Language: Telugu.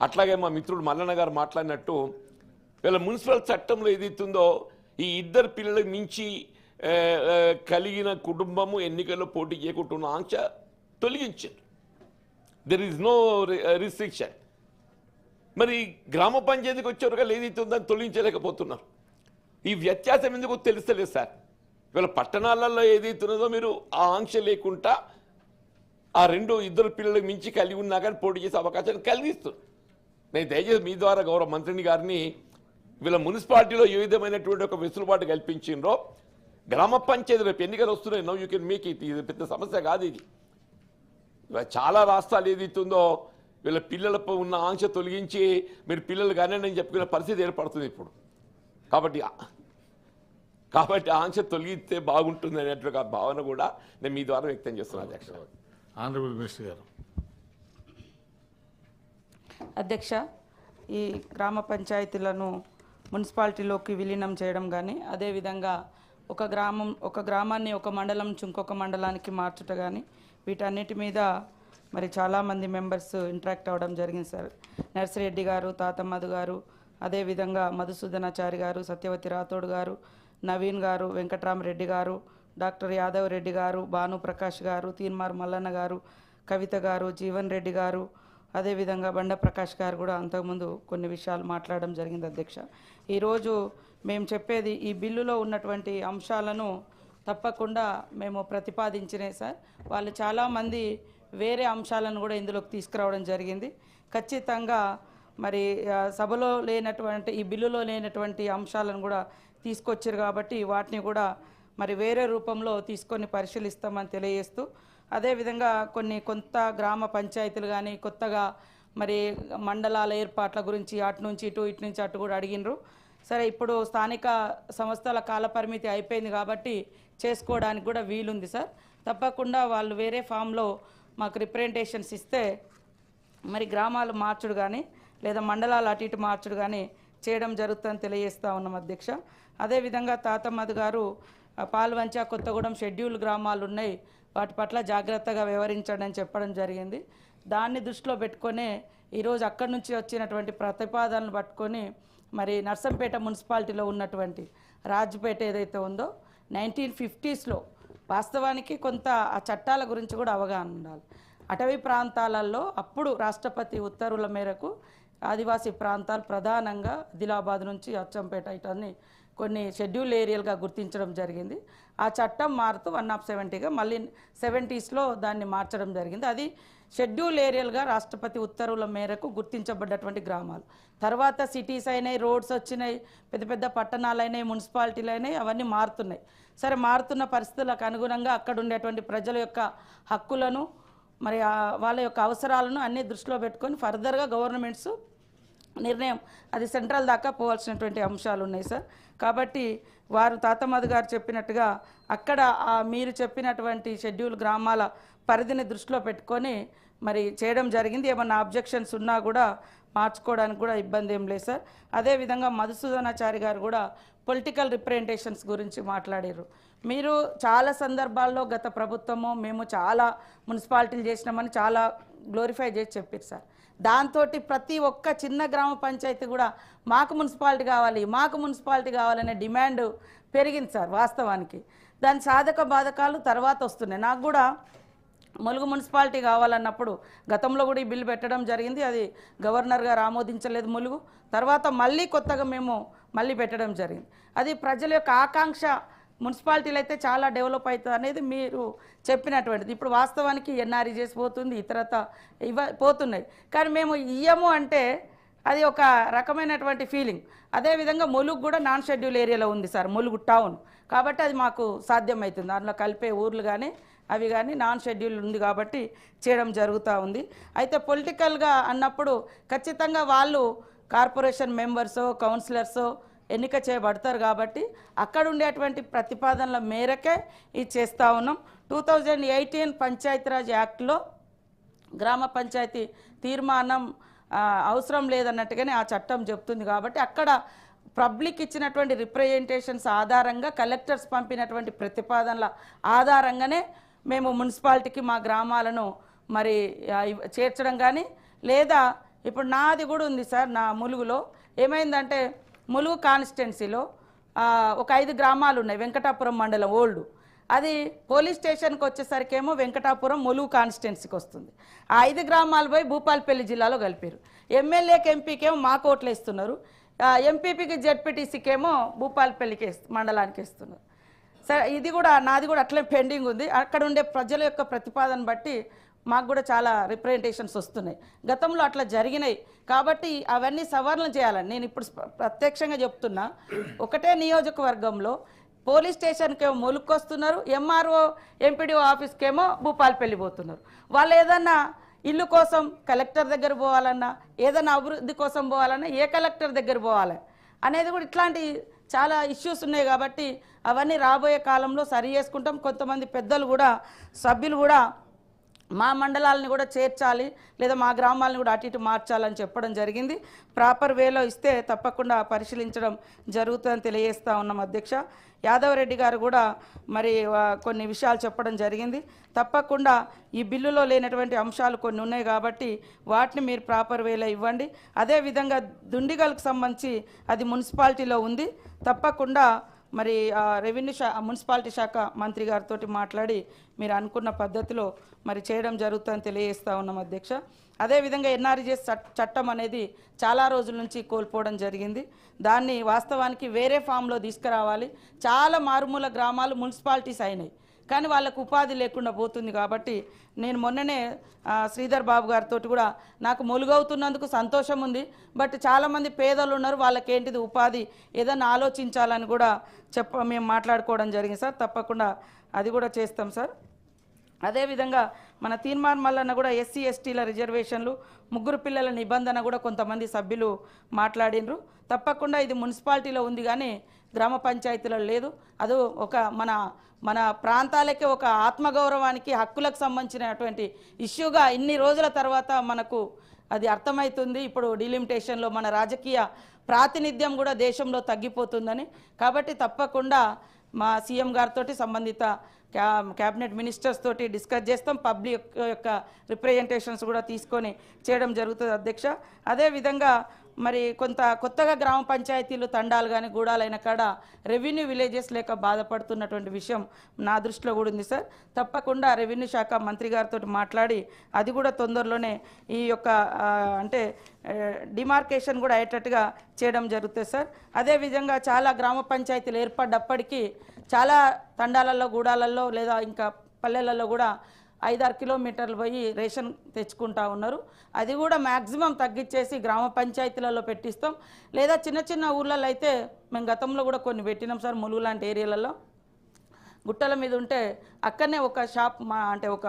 అట్లాగే మా మిత్రుడు మల్లన్న గారు మాట్లాడినట్టు వీళ్ళ మున్సిపల్ చట్టంలో ఏదైతుందో ఈ ఇద్దరు పిల్లలకు మించి కలిగిన కుటుంబము ఎన్నికల్లో పోటీ చేయకుండా ఆంక్ష తొలగించారు. There is no restriction. మరి గ్రామ పంచాయతీకి వచ్చేవరకు ఏదైతే ఉందని తొలగించలేకపోతున్నారు. ఈ వ్యత్యాసం ఎందుకు తెలుస్తలేదు సార్. వీళ్ళ పట్టణాలలో ఏదైతే ఉన్నదో మీరు ఆ ఆంక్ష లేకుండా ఆ ఇద్దరు పిల్లలకు మించి కలిగి ఉన్నా కానీ పోటీ చేసే అవకాశాన్ని కలిగిస్తుంది. నేను దయచేసి మీ ద్వారా గౌరవ మంత్రిని గారిని వీళ్ళ మున్సిపాలిటీలో ఏ విధమైనటువంటి ఒక వెసులుబాటు కల్పించిండ్రో గ్రామ పంచాయతీ రేపు ఎన్నికలు వస్తున్నాయి. No you can make it. ఇది పెద్ద సమస్య కాదు. ఇది చాలా రాష్ట్రాలు ఏదైతుందో వీళ్ళ పిల్లలపై ఉన్న ఆంక్ష తొలగించి మీరు పిల్లలు కానీ అని చెప్పుకునే పరిస్థితి ఏర్పడుతుంది ఇప్పుడు. కాబట్టి ఆంక్ష తొలగిస్తే బాగుంటుంది అనేటువంటి భావన కూడా నేను మీ ద్వారా వ్యక్తం చేస్తున్నాను అధ్యక్ష. ఆనరబుల్ మినిస్టర్ గారు. అధ్యక్ష, ఈ గ్రామ పంచాయతీలను మున్సిపాలిటీలోకి విలీనం చేయడం కానీ అదేవిధంగా ఒక గ్రామాన్ని ఒక మండలం నుంచి ఇంకొక మండలానికి మార్చుట కానీ వీటన్నిటి మీద మరి చాలామంది మెంబర్స్ ఇంటరాక్ట్ అవ్వడం జరిగింది సార్. నర్సిరెడ్డి గారు, తాతమ్మధు గారు, అదేవిధంగా మధుసూదనాచారి గారు, సత్యవతి రాథోడ్ గారు, నవీన్ గారు, వెంకట్రామరెడ్డి గారు, డాక్టర్ యాదవ్ రెడ్డి గారు, భానుప్రకాష్ గారు, తీన్మార్ మల్లన్న గారు, కవిత గారు, జీవన్ రెడ్డి గారు, అదేవిధంగా బండ ప్రకాష్ గారు కూడా అంతకుముందు కొన్ని విషయాలు మాట్లాడడం జరిగింది అధ్యక్ష. ఈరోజు మేము చెప్పేది ఈ బిల్లులో ఉన్నటువంటి అంశాలను తప్పకుండా మేము ప్రతిపాదించినాయి సార్. వాళ్ళు చాలామంది వేరే అంశాలను కూడా ఇందులోకి తీసుకురావడం జరిగింది. ఖచ్చితంగా మరి సభలో లేనటువంటి ఈ బిల్లులో లేనటువంటి అంశాలను కూడా తీసుకొచ్చారు కాబట్టి వాటిని కూడా మరి వేరే రూపంలో తీసుకొని పరిశీలిస్తామని తెలియజేస్తూ, అదేవిధంగా కొంత గ్రామ పంచాయతీలు కానీ కొత్తగా మరి మండలాల ఏర్పాట్ల గురించి అటు నుంచి ఇటు నుంచి అటు కూడా అడిగినరు. సరే, ఇప్పుడు స్థానిక సంస్థల కాలపరిమితి అయిపోయింది కాబట్టి చేసుకోవడానికి కూడా వీలుంది సార్. తప్పకుండా వాళ్ళు వేరే ఫామ్లో మాకు రిప్రజెంటేషన్స్ ఇస్తే మరి గ్రామాలు మార్చుడు కానీ లేదా మండలాలు అటు ఇటు మార్చుడు కానీ చేయడం జరుగుతుందని తెలియజేస్తూ ఉన్నాం అధ్యక్ష. అదేవిధంగా తాతమ్మధు గారు పాల్వంచ, కొత్తగూడెం షెడ్యూల్ గ్రామాలు ఉన్నాయి, వాటి పట్ల జాగ్రత్తగా వ్యవహరించండి అని చెప్పడం జరిగింది. దాన్ని దృష్టిలో పెట్టుకొని ఈరోజు అక్కడి నుంచి వచ్చినటువంటి ప్రతిపాదనలు పట్టుకొని మరి నర్సంపేట మున్సిపాలిటీలో ఉన్నటువంటి రాజ్పేట ఏదైతే ఉందో 1950s వాస్తవానికి కొంత ఆ చట్టాల గురించి కూడా అవగాహన ఉండాలి. అటవీ ప్రాంతాలలో అప్పుడు రాష్ట్రపతి ఉత్తర్వుల మేరకు ఆదివాసీ ప్రాంతాలు ప్రధానంగా ఆదిలాబాద్ నుంచి అచ్చంపేట ఇటన్ని కొన్ని షెడ్యూల్ ఏరియాలుగా గుర్తించడం జరిగింది. ఆ చట్టం మారుతూ 170గా మళ్ళీ 70sలో దాన్ని మార్చడం జరిగింది. అది షెడ్యూల్ ఏరియాలుగా రాష్ట్రపతి ఉత్తర్వుల మేరకు గుర్తించబడ్డటువంటి గ్రామాలు. తర్వాత సిటీస్ అయినాయి, రోడ్స్ వచ్చినాయి, పెద్ద పెద్ద పట్టణాలు అయినాయి, మున్సిపాలిటీలు అయినాయి, అవన్నీ మారుతున్నాయి. సరే, మారుతున్న పరిస్థితులకు అనుగుణంగా అక్కడ ఉండేటువంటి ప్రజల యొక్క హక్కులను మరి వాళ్ళ యొక్క అవసరాలను అన్నీ దృష్టిలో పెట్టుకొని ఫర్దర్గా గవర్నమెంట్స్ నిర్ణయం అది సెంట్రల్ దాకా పోవాల్సినటువంటి అంశాలు ఉన్నాయి సార్. కాబట్టి వారు తాతమ్మధు గారు చెప్పినట్టుగా అక్కడ మీరు చెప్పినటువంటి షెడ్యూల్ గ్రామాల పరిధిని దృష్టిలో పెట్టుకొని మరి చేయడం జరిగింది. ఏమన్నా అబ్జెక్షన్స్ ఉన్నా కూడా మార్చుకోవడానికి కూడా ఇబ్బంది ఏం లేదు సార్. అదేవిధంగా మధుసూదనాచారి గారు కూడా పొలిటికల్ రిప్రజెంటేషన్స్ గురించి మాట్లాడారు. మీరు చాలా సందర్భాల్లో గత ప్రభుత్వము మేము చాలా మున్సిపాలిటీలు చేసినామని చాలా గ్లోరిఫై చేసి చెప్పారు సార్. దాంతో ప్రతి ఒక్క చిన్న గ్రామ పంచాయతీ కూడా మాకు మున్సిపాలిటీ కావాలనే డిమాండ్ పెరిగింది సార్. వాస్తవానికి దాని సాధక బాధకాలు తర్వాత వస్తున్నాయి. నాకు కూడా ములుగు మున్సిపాలిటీ కావాలన్నప్పుడు గతంలో కూడా ఈ బిల్లు పెట్టడం జరిగింది. అది గవర్నర్ గారు ఆమోదించలేదు ములుగు. తర్వాత మళ్ళీ కొత్తగా మేము మళ్ళీ పెట్టడం జరిగింది. అది ప్రజల యొక్క ఆకాంక్ష. మున్సిపాలిటీలు అయితే చాలా డెవలప్ అవుతుంది అనేది మీరు చెప్పినటువంటిది. ఇప్పుడు వాస్తవానికి ఎన్ఆర్ఈ చేసి పోతుంది, ఇతరత పోతున్నాయి. కానీ మేము ఇయ్యము అంటే అది ఒక రకమైనటువంటి ఫీలింగ్. అదేవిధంగా ములుగు కూడా నాన్ షెడ్యూల్ ఏరియాలో ఉంది సార్, ములుగు టౌన్. కాబట్టి అది మాకు సాధ్యమవుతుంది. దాంట్లో కలిపే ఊర్లు కానీ అవి కానీ నాన్ షెడ్యూల్ ఉంది కాబట్టి చేయడం జరుగుతూ ఉంది. అయితే పొలిటికల్గా అన్నప్పుడు ఖచ్చితంగా వాళ్ళు కార్పొరేషన్ మెంబర్సో కౌన్సిలర్సో ఎన్నిక చేయబడతారు కాబట్టి అక్కడ ఉండేటువంటి ప్రతిపాదనల మేరకే ఇది చేస్తూ ఉన్నాం. 2018 పంచాయతీరాజ్ యాక్ట్లో గ్రామ పంచాయతీ తీర్మానం అవసరం లేదన్నట్టుగానే ఆ చట్టం చెప్తుంది. కాబట్టి అక్కడ పబ్లిక్ ఇచ్చినటువంటి రిప్రజెంటేషన్స్ ఆధారంగా కలెక్టర్స్ పంపినటువంటి ప్రతిపాదనల ఆధారంగానే మేము మున్సిపాలిటీకి మా గ్రామాలను మరి చేర్చడం కానీ లేదా ఇప్పుడు నాది కూడా ఉంది సార్. నా ములుగులో ఏమైందంటే ములుగు కాన్స్టిట్యున్సీలో ఒక 5 గ్రామాలు ఉన్నాయి. వెంకటాపురం మండలం ఓల్డ్, అది పోలీస్ స్టేషన్కి వచ్చేసరికేమో వెంకటాపురం ములుగు కాన్స్టిట్యున్సీకి వస్తుంది. ఆ 5 గ్రామాలు పోయి భూపాలపల్లి జిల్లాలో కలిపారు. ఎమ్మెల్యేకి ఎంపీకేమో మాకు ఓట్లు వేస్తున్నారు, ఎంపీపీకి జెడ్పీటీసీకేమో భూపాలపల్లికి మండలానికి వేస్తున్నారు. సరే, ఇది కూడా నాది కూడా అట్లే పెండింగ్ ఉంది. అక్కడ ఉండే ప్రజల యొక్క ప్రతిపాదన బట్టి మాకు కూడా చాలా రిప్రజెంటేషన్స్ వస్తున్నాయి. గతంలో అట్లా జరిగినాయి కాబట్టి అవన్నీ సవరణ చేయాలని నేను ఇప్పుడు ప్రత్యక్షంగా చెప్తున్నా. ఒకటే నియోజకవర్గంలో పోలీస్ స్టేషన్కేమో ములుగుకు వస్తున్నారు, ఎంఆర్ఓ ఎంపీడీఓ ఆఫీస్కేమో భూపాలపల్లి పోతున్నారు. వాళ్ళు ఏదన్నా ఇల్లు కోసం కలెక్టర్ దగ్గర పోవాలన్నా, ఏదైనా అభివృద్ధి కోసం పోవాలన్నా ఏ కలెక్టర్ దగ్గర పోవాలి అనేది కూడా ఇట్లాంటి చాలా ఇష్యూస్ ఉన్నాయి. కాబట్టి అవన్నీ రాబోయే కాలంలో సరి చేసుకుంటాం. కొంతమంది పెద్దలు కూడా సభ్యులు కూడా మా మండలాలని కూడా చేర్చాలి, లేదా మా గ్రామాలను కూడా అటు ఇటు మార్చాలని చెప్పడం జరిగింది. ప్రాపర్ వేలో ఇస్తే తప్పకుండా పరిశీలించడం జరుగుతుందని తెలియజేస్తూ ఉన్నాం అధ్యక్ష. యాదవరెడ్డి గారు కూడా మరి కొన్ని విషయాలు చెప్పడం జరిగింది. తప్పకుండా ఈ బిల్లులో లేనటువంటి అంశాలు కొన్ని ఉన్నాయి కాబట్టి వాటిని మీరు ప్రాపర్ వేలో ఇవ్వండి. అదేవిధంగా దుండిగల్కి సంబంధించి అది మున్సిపాలిటీలో ఉంది. తప్పకుండా మరి మున్సిపాలిటీ శాఖ మంత్రి గారితో మాట్లాడి మీరు అనుకున్న పద్ధతిలో మరి చేయడం జరుగుతుందని తెలియజేస్తూ ఉన్నాం అధ్యక్ష. అదేవిధంగా ఎన్ఆర్జీఎస్ చట్టం అనేది చాలా రోజుల నుంచి కోల్పోవడం జరిగింది. దాన్ని వాస్తవానికి వేరే ఫామ్లో తీసుకురావాలి. చాలా మారుమూల గ్రామాలు మున్సిపాలిటీస్ అయినాయి కానీ వాళ్ళకు ఉపాధి లేకుండా పోతుంది. కాబట్టి నేను మొన్ననే శ్రీధర్ బాబు గారితో కూడా నాకు ములుగవుతున్నందుకు సంతోషం ఉంది, బట్ చాలామంది పేదలు ఉన్నారు, వాళ్ళకి ఏంటిది ఉపాధి ఏదన్నా ఆలోచించాలని కూడా మేము మాట్లాడుకోవడం జరిగింది సార్. తప్పకుండా అది కూడా చేస్తాం సార్. అదేవిధంగా మన తీర్మాన్ మల్లన్న కూడా ఎస్సీ ఎస్టీల రిజర్వేషన్లు, 3 పిల్లల నిబంధన కూడా కొంతమంది సభ్యులు మాట్లాడినరు. తప్పకుండా ఇది మున్సిపాలిటీలో ఉంది కానీ గ్రామ పంచాయతీలో లేదు. అది ఒక మన ప్రాంతాలకే ఒక ఆత్మగౌరవానికి హక్కులకు సంబంధించినటువంటి ఇష్యూగా ఇన్ని రోజుల తర్వాత మనకు అది అర్థమవుతుంది. ఇప్పుడు డిలిమిటేషన్లో మన రాజకీయ ప్రాతినిధ్యం కూడా దేశంలో తగ్గిపోతుందని. కాబట్టి తప్పకుండా మా సీఎం గారితో సంబంధిత క్యాబినెట్ మినిస్టర్స్ తోటి డిస్కస్ చేస్తాం. పబ్లిక్ యొక్క రిప్రజెంటేషన్స్ కూడా తీసుకొని చేయడం జరుగుతుంది అధ్యక్ష. అదేవిధంగా మరి కొత్తగా గ్రామ పంచాయతీలు తండాలు కానీ గూడాలైన కాడ రెవెన్యూ విలేజెస్ లేక బాధపడుతున్నటువంటి విషయం నా దృష్టిలో కూడా ఉంది సార్. తప్పకుండా రెవెన్యూ శాఖ మంత్రి గారితో మాట్లాడి అది కూడా తొందరలోనే ఈ యొక్క అంటే డిమార్కేషన్ కూడా అయ్యేటట్టుగా చేయడం జరుగుతుంది సార్. అదేవిధంగా చాలా గ్రామ పంచాయతీలు ఏర్పడ్డప్పటికీ చాలా తండాలలో గూడాలలో లేదా ఇంకా పల్లెలలో కూడా 5-6 కిలోమీటర్లు పోయి రేషన్ తెచ్చుకుంటా ఉన్నారు. అది కూడా మ్యాక్సిమం తగ్గించేసి గ్రామ పంచాయతీలలో పెట్టిస్తాం. లేదా చిన్న చిన్న ఊర్లలో అయితే మేము గతంలో కూడా కొన్ని పెట్టినాం సార్. ములుగు లాంటి ఏరియాలలో గుట్టల మీద ఉంటే అక్కడనే ఒక షాప్ అంటే ఒక